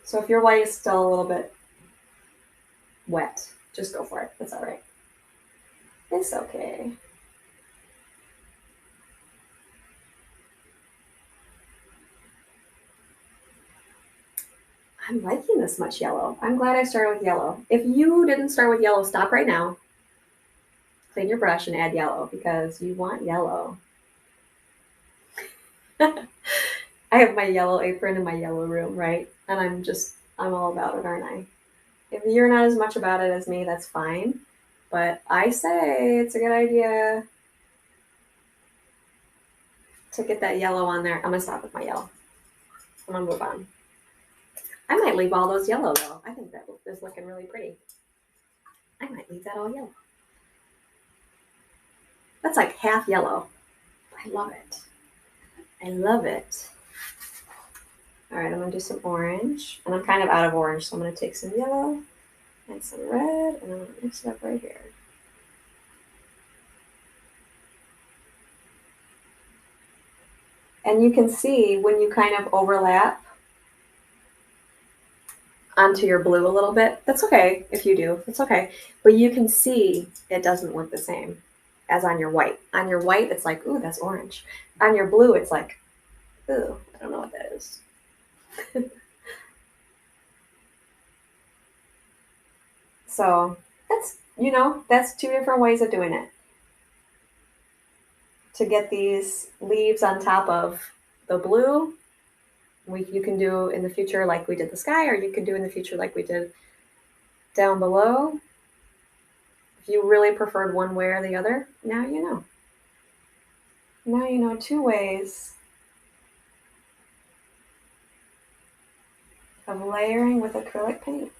So if your white is still a little bit wet. Just go for it. It's all right. It's okay. I'm liking this much yellow. I'm glad I started with yellow. If you didn't start with yellow, stop right now. Clean your brush and add yellow because you want yellow. I have my yellow apron in my yellow room, right? And I'm all about it, aren't I? If you're not as much about it as me, that's fine. But I say it's a good idea to get that yellow on there. I'm gonna stop with my yellow. I'm gonna move on. I might leave all those yellow though. I think that is looking really pretty. I might leave that all yellow. That's like half yellow. I love it. I love it. All right, I'm gonna do some orange. And I'm kind of out of orange, so I'm gonna take some yellow and some red, and I'm gonna mix it up right here. And you can see when you kind of overlap onto your blue a little bit. That's okay if you do. It's okay. But you can see it doesn't look the same as on your white. On your white, it's like, ooh, that's orange. On your blue, it's like, ooh, I don't know what that is. So that's two different ways of doing it. To get these leaves on top of the blue, you can do in the future like we did the sky, or you can do in the future like we did down below. If you really preferred one way or the other, now you know. Now you know two ways of layering with acrylic paint.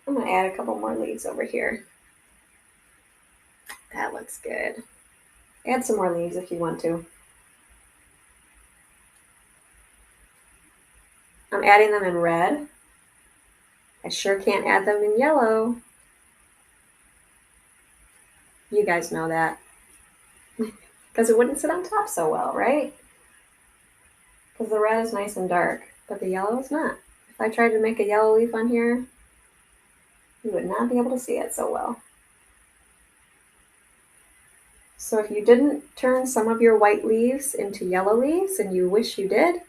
I'm going to add a couple more leaves over here. That looks good. Add some more leaves if you want to. I'm adding them in red. I sure can't add them in yellow. You guys know that. Because it wouldn't sit on top so well, right? Because the red is nice and dark, but the yellow is not. If I tried to make a yellow leaf on here, you would not be able to see it so well. So if you didn't turn some of your white leaves into yellow leaves and you wish you did,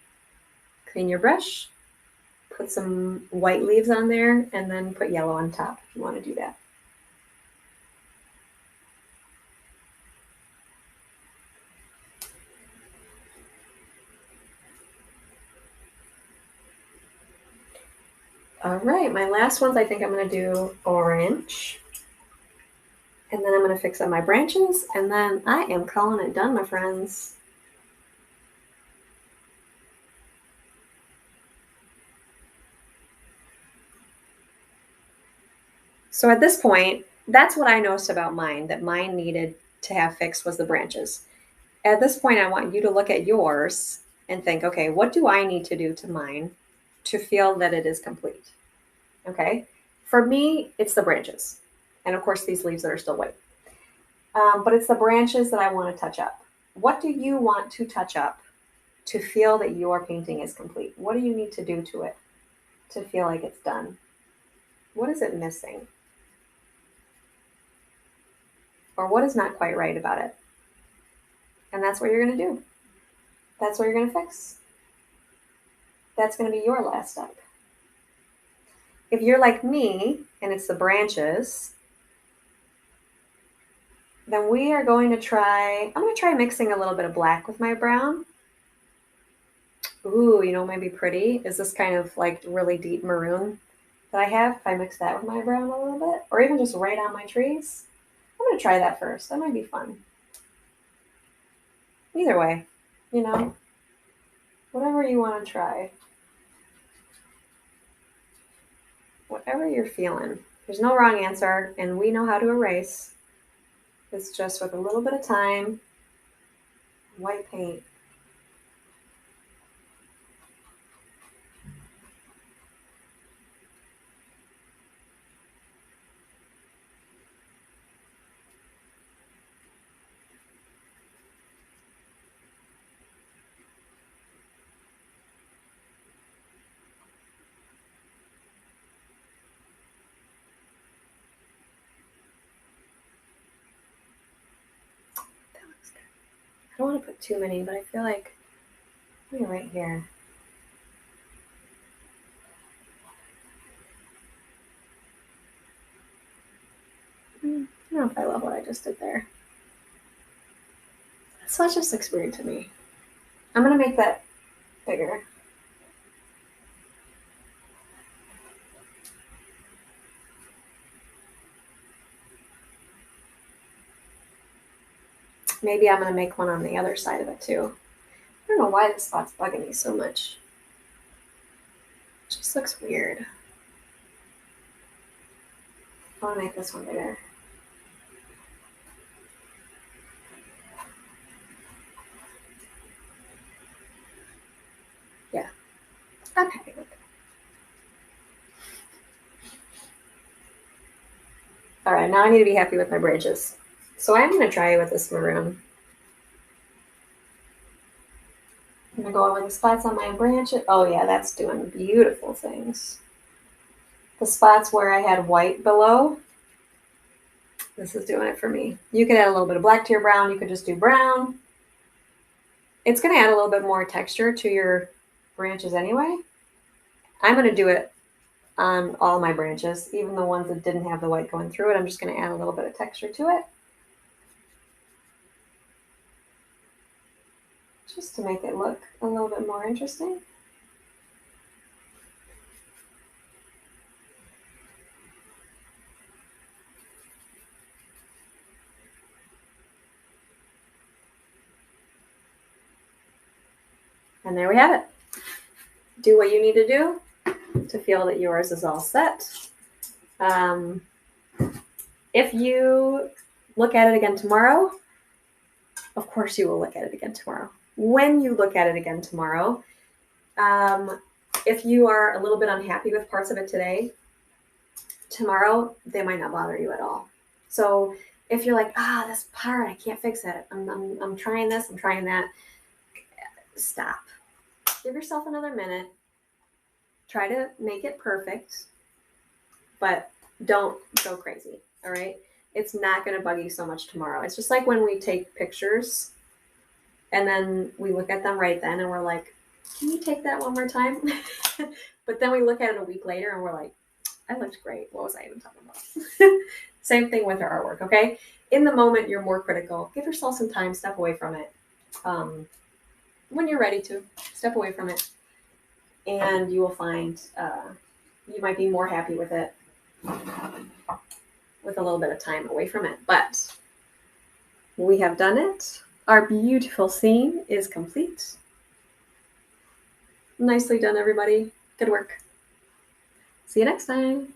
clean your brush, put some white leaves on there, and then put yellow on top if you want to do that. All right, my last ones, I think I'm going to do orange. And then I'm going to fix up my branches, and then I am calling it done, my friends. So at this point, that's what I noticed about mine, that mine needed to have fixed was the branches. At this point, I want you to look at yours and think, okay, what do I need to do to mine to feel that it is complete? Okay. For me, it's the branches. And of course, these leaves that are still white. But it's the branches that I want to touch up. What do you want to touch up to feel that your painting is complete? What do you need to do to it to feel like it's done? What is it missing? Or what is not quite right about it? And that's what you're going to do. That's what you're going to fix. That's going to be your last step. If you're like me and it's the branches, then we are going to I'm going to try mixing a little bit of black with my brown. Ooh, might be pretty is this kind of like really deep maroon that I have. If I mix that with my brown a little bit, or even just right on my trees, I'm going to try that first. That might be fun. Either way, whatever you want to try. Whatever you're feeling. There's no wrong answer, and we know how to erase. It's just with a little bit of time, white paint. don't want to put too many, but I feel like maybe right here. I don't know if I love what I just did there. So it just looks weird to me. I'm going to make that bigger. Maybe I'm going to make one on the other side of it too. I don't know why this spot's bugging me so much. It just looks weird. I want to make this one bigger. Yeah, I'm happy with it. All right, now I need to be happy with my branches. So I'm going to try with this maroon. I'm going to go over the spots on my branches. Oh yeah, that's doing beautiful things. The spots where I had white below, this is doing it for me. You could add a little bit of black to your brown. You could just do brown. It's going to add a little bit more texture to your branches anyway. I'm going to do it on all my branches, even the ones that didn't have the white going through it. I'm just going to add a little bit of texture to it, just to make it look a little bit more interesting. And there we have it. Do what you need to do to feel that yours is all set. If you look at it again tomorrow, of course you will look at it again tomorrow. When you look at it again tomorrow, if you are a little bit unhappy with parts of it today, tomorrow they might not bother you at all. So if you're like, this part, I can't fix it. I'm trying this, I'm trying that. Stop. Give yourself another minute. Try to make it perfect, but don't go crazy, all right? It's not going to bug you so much tomorrow. It's just like when we take pictures and then we look at them right then and we're like, can you take that one more time? But then we look at it a week later and we're like, I looked great. What was I even talking about? Same thing with our artwork, okay? In the moment, you're more critical. Give yourself some time, step away from it. When you're ready to, step away from it. And you will find you might be more happy with it with a little bit of time away from it. But we have done it. Our beautiful scene is complete. Nicely done, everybody. Good work. See you next time.